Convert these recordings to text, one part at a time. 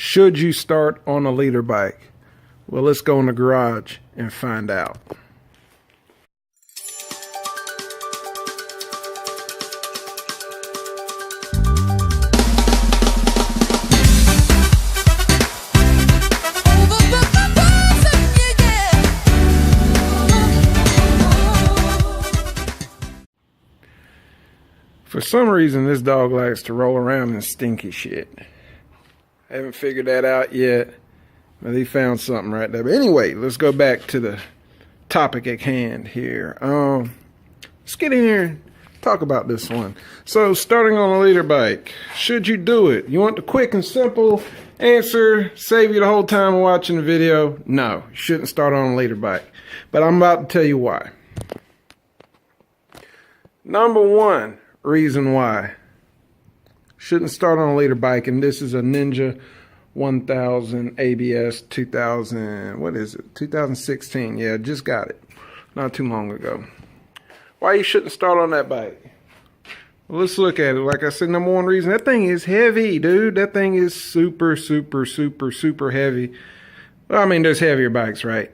Should you start on a Litre bike? Well, let's go in the garage and find out. For some reason, this dog likes to roll around in stinky shit. I haven't figured that out yet, but he found something right there. But anyway, let's go back to the topic at hand here. Let's get in here and talk about this one. So, starting on a Litre bike, should you do it? You want the quick and simple answer, save you the whole time watching the video? No, you shouldn't start on a Litre bike. But I'm about to tell you why. Number one reason why shouldn't start on a Litre bike, and this is a Ninja 1000 ABS 2016. Yeah, just got it not too long ago. Why you shouldn't start on that bike? Well, let's look at it. Like I said, number one reason, that thing is heavy, dude. That thing is super heavy. Well, I mean, there's heavier bikes, right?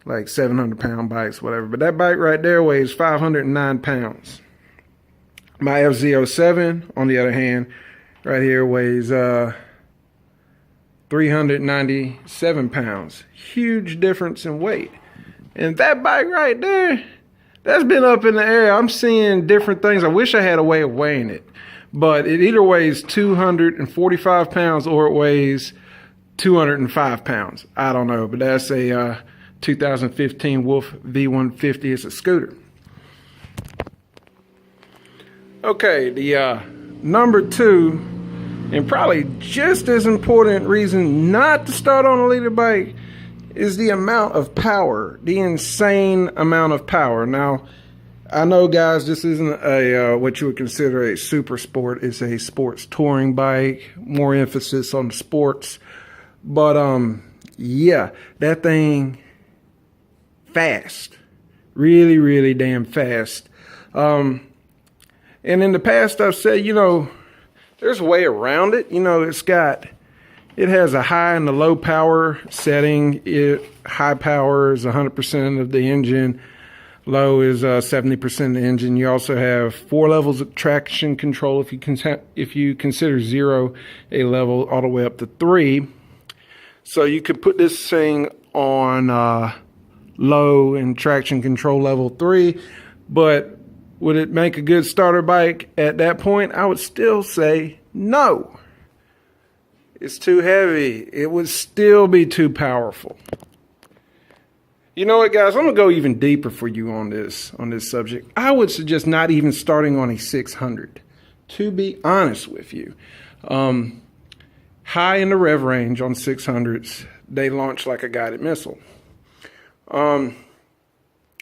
Like 700-pound bikes, whatever. But that bike right there weighs 509 pounds. My FZ07, on the other hand, right here weighs 397 pounds. Huge difference in weight. And that bike right there, that's been up in the air. I'm seeing different things. I wish I had a way of weighing it. But it either weighs 245 pounds or it weighs 205 pounds. I don't know. But that's a 2015 Wolf V150. It's a scooter. Okay, the number two, and probably just as important reason not to start on a Litre bike, is the amount of power, the insane amount of power. Now, I know, guys, this isn't a what you would consider a super sport. It's a sports touring bike, more emphasis on the sports. But yeah, that thing fast, really damn fast. And in the past, I've said, you know, there's a way around it. You know, it has a high and a low power setting. High power is 100% of the engine. Low is 70% of the engine. You also have 4 levels of traction control if you consider 0 a level, all the way up to 3. So you could put this thing on low and traction control level 3, but would it make a good starter bike at that point? I would still say no. It's too heavy. It would still be too powerful. You know what, guys? I'm going to go even deeper for you on this subject. I would suggest not even starting on a 600, to be honest with you. High in the rev range on 600s, they launch like a guided missile.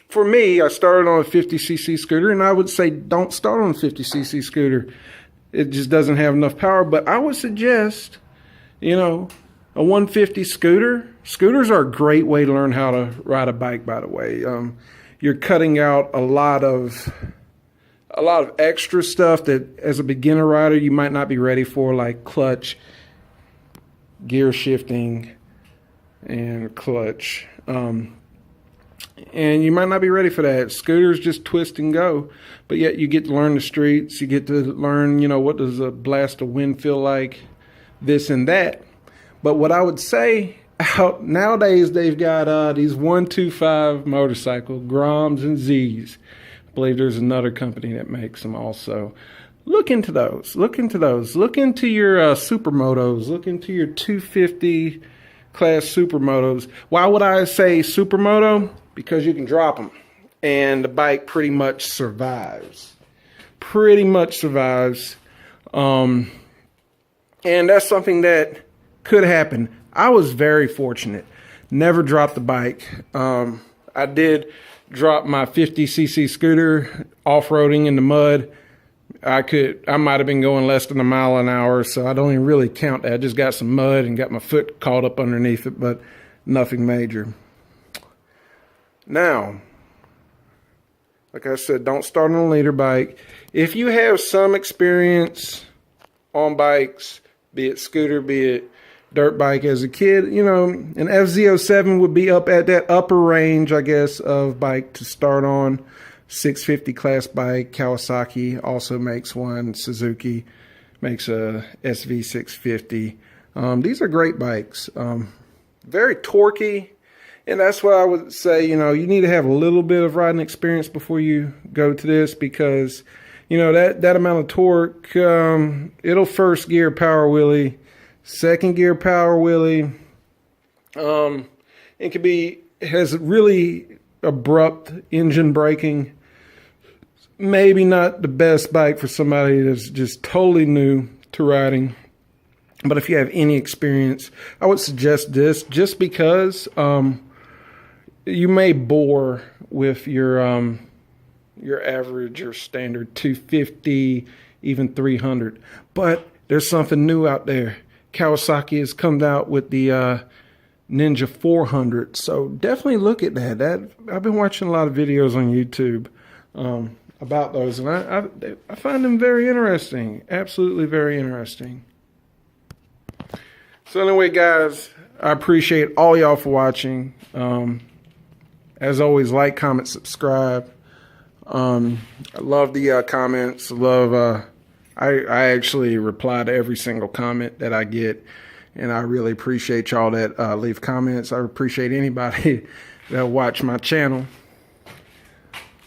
For me, I started on a 50cc scooter, and I would say don't start on a 50cc scooter. It just doesn't have enough power. But I would suggest, you know, a 150 scooter. Scooters are a great way to learn how to ride a bike, by the way. You're cutting out a lot of extra stuff that as a beginner rider you might not be ready for, like clutch, gear shifting, and clutch. And you might not be ready for that. Scooters just twist and go. But yet you get to learn the streets. You get to learn, you know, what does a blast of wind feel like, this and that. But what I would say, out nowadays they've got these 125 motorcycle, Groms and Zs. I believe there's another company that makes them also. Look into those. Look into those. Look into your supermotos. Look into your 250 class supermotos. Why would I say supermoto? Because you can drop them and the bike pretty much survives. And that's something that could happen. I was very fortunate. Never dropped the bike. I did drop my 50cc scooter off-roading in the mud. I might have been going less than a mile an hour, so I don't even really count that. I just got some mud and got my foot caught up underneath it, but nothing major. Now, like I said, don't start on a Litre bike. If you have some experience on bikes, be it scooter, be it dirt bike as a kid. You know, an FZ07 would be up at that upper range, I guess, of bike to start on. 650 class bike. Kawasaki also makes one. Suzuki makes a SV650. These are great bikes. Very torquey. And that's what I would say, you know, you need to have a little bit of riding experience before you go to this, because, you know, that amount of torque, it'll first gear power wheelie, second gear power wheelie. It has really abrupt engine braking. Maybe not the best bike for somebody that's just totally new to riding. But if you have any experience, I would suggest this, just because you may bore with your average or standard 250, even 300. But there's something new out there. Kawasaki has come out with the Ninja 400, so definitely look at that. I've been watching a lot of videos on YouTube about those, and I find them very interesting. Absolutely very interesting. So anyway, guys, I appreciate all y'all for watching. As always, like, comment, subscribe. I love the comments. I actually reply to every single comment that I get, and I really appreciate y'all that leave comments. I appreciate anybody that watch my channel.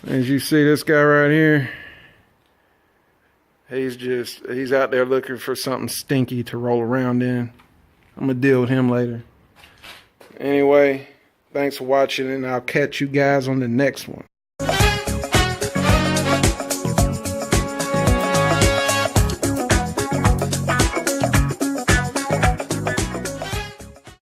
As you see, this guy right here, he's out there looking for something stinky to roll around in. I'm gonna deal with him later. Anyway, thanks for watching, and I'll catch you guys on the next one.